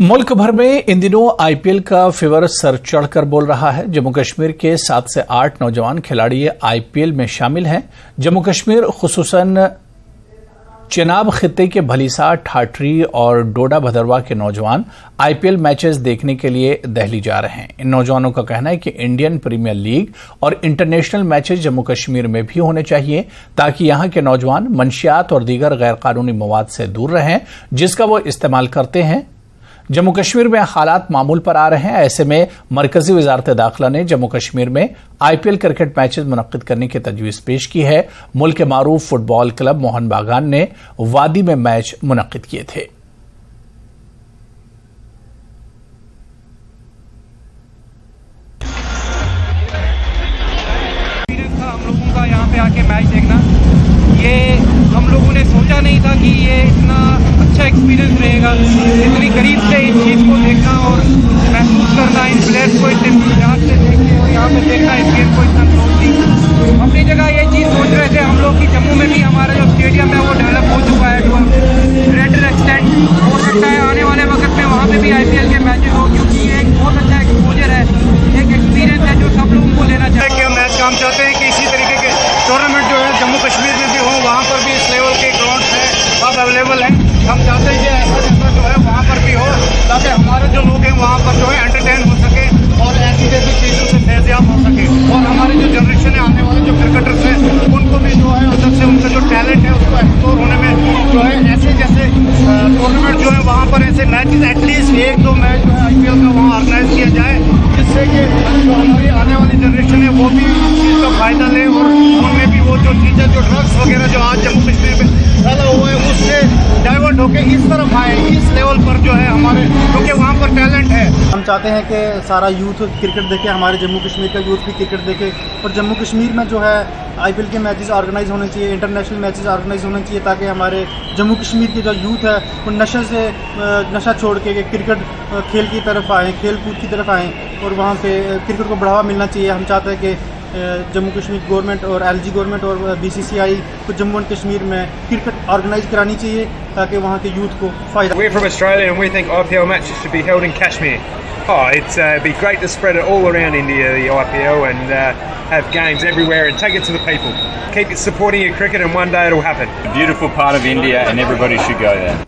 मुल्क भर में इन दिनों आईपीएल का फीवर सर चढ़कर बोल रहा है। जम्मू कश्मीर के 7 से 8 नौजवान खिलाड़ी आईपीएल में शामिल हैं। जम्मू कश्मीर खुसूसन चेनाब खित्ते के भलीसा, ठाठरी और डोडा भदरवा के नौजवान आईपीएल मैचेस देखने के लिए दिल्ली जा रहे हैं। इन नौजवानों का कहना है कि इंडियन प्रीमियर लीग और इंटरनेशनल मैचेस जम्मू कश्मीर में भी होने चाहिए ताकि यहां के नौजवान मंशियात और दीगर गैर कानूनी मवाद से दूर रहें जिसका वो इस्तेमाल करते हैं। जम्मू कश्मीर में हालात मामूल पर आ रहे हैं। ऐसे में मरकजी वजारत दाखिला ने जम्मू कश्मीर में आईपीएल क्रिकेट मैचेस मुनक्किद करने की तजवीज पेश की है। मुल्क के मारूफ फुटबॉल क्लब मोहन बागान ने वादी में मैच मुनक्किद किए थे। हम लोगों का यहाँ पे आके मैच देखना, ये हम लोगों ने सोचा नहीं था कि ये इतना अच्छा एक्सपीरियंस रहेगा। इतनी करीब से इस चीज़ को देखना और महसूस करना, इन प्लेयर्स को इतने प्यार से देखना और यहाँ पे देखना इस गेम को इतना क्लोजली। अपनी जगह ये चीज़ सोच रहे थे हम लोग कि जम्मू में भी हमारा जो स्टेडियम है वो डेवलप हो चुका है टू ग्रेटर एक्सटेंट। हो सकता है आने वाले वक्त में वहाँ पर भी आईपीएल के मैचेस हो, क्योंकि ये एक बहुत अच्छा एक्सपोजर है, एक एक्सपीरियंस है जो सब लोगों को लेना चाहिए। मैच हम चाहते हैं कि इसी तरीके के टूर्नामेंट जो है जम्मू कश्मीर में भी हो, वहाँ पर भी इस लेवल के ग्राउंड है अब अवेलेबल हैं। हम चाहते हैं कि ऐसा जो है वहाँ पर भी हो ताकि हमारे जो लोग हैं वहाँ पर जो है एंटरटेन हो सके और ऐसी जैसी चीज़ों से फैज़याब हो सके और हमारी जो जनरेशन है, आने वाले जो क्रिकेटर्स हैं, उनको भी जो है अंदर से उनका जो टैलेंट है उसको एक्सप्लोर होने में जो है ऐसे जैसे टूर्नामेंट जो है वहाँ पर ऐसे मैचेस एटलीस्ट 1-2 मैच जो है आईपीएल का वहाँ ऑर्गेनाइज किया जाए, जिससे कि जो हमारी आने वाली जनरेशन है वो भी इस चीज़ का फ़ायदा ले और उनमें भी वो जो चीज़ें जो ड्रग्स वगैरह जो आज जम्मू कश्मीर में फैला हुआ है उससे डाइवर्ट होकर इस तरफ आए, इस लेवल पर जो है हमारे, क्योंकि वहाँ पर टैलेंट है। हम चाहते हैं कि सारा यूथ क्रिकेट देखे, हमारे जम्मू कश्मीर का यूथ भी क्रिकेट देखे और जम्मू कश्मीर में जो है आईपीएल के मैचेस ऑर्गेनाइज होने चाहिए, इंटरनेशनल मैचेस ऑर्गेनाइज होने चाहिए ताकि हमारे जम्मू कश्मीर की जो यूथ है वो नशा छोड़ के क्रिकेट खेल की तरफ आएँ, खेल कूद की तरफ आएँ और वहाँ पे क्रिकेट को बढ़ावा मिलना चाहिए। हम चाहते हैं कि जम्मू कश्मीर गवर्नमेंट और एलजी गवर्नमेंट और बीसीसीआई को जम्मू एंड कश्मीर में क्रिकेट ऑर्गेनाइज करानी चाहिए ताकि वहाँ के यूथ को फायदा। We're from Australia and we think IPL matches should be held in Kashmir. It'd be great to spread it all around India, the IPL, and have games everywhere and take it to the people. Keep supporting your cricket and one day it'll happen. A beautiful part of India and everybody should go there.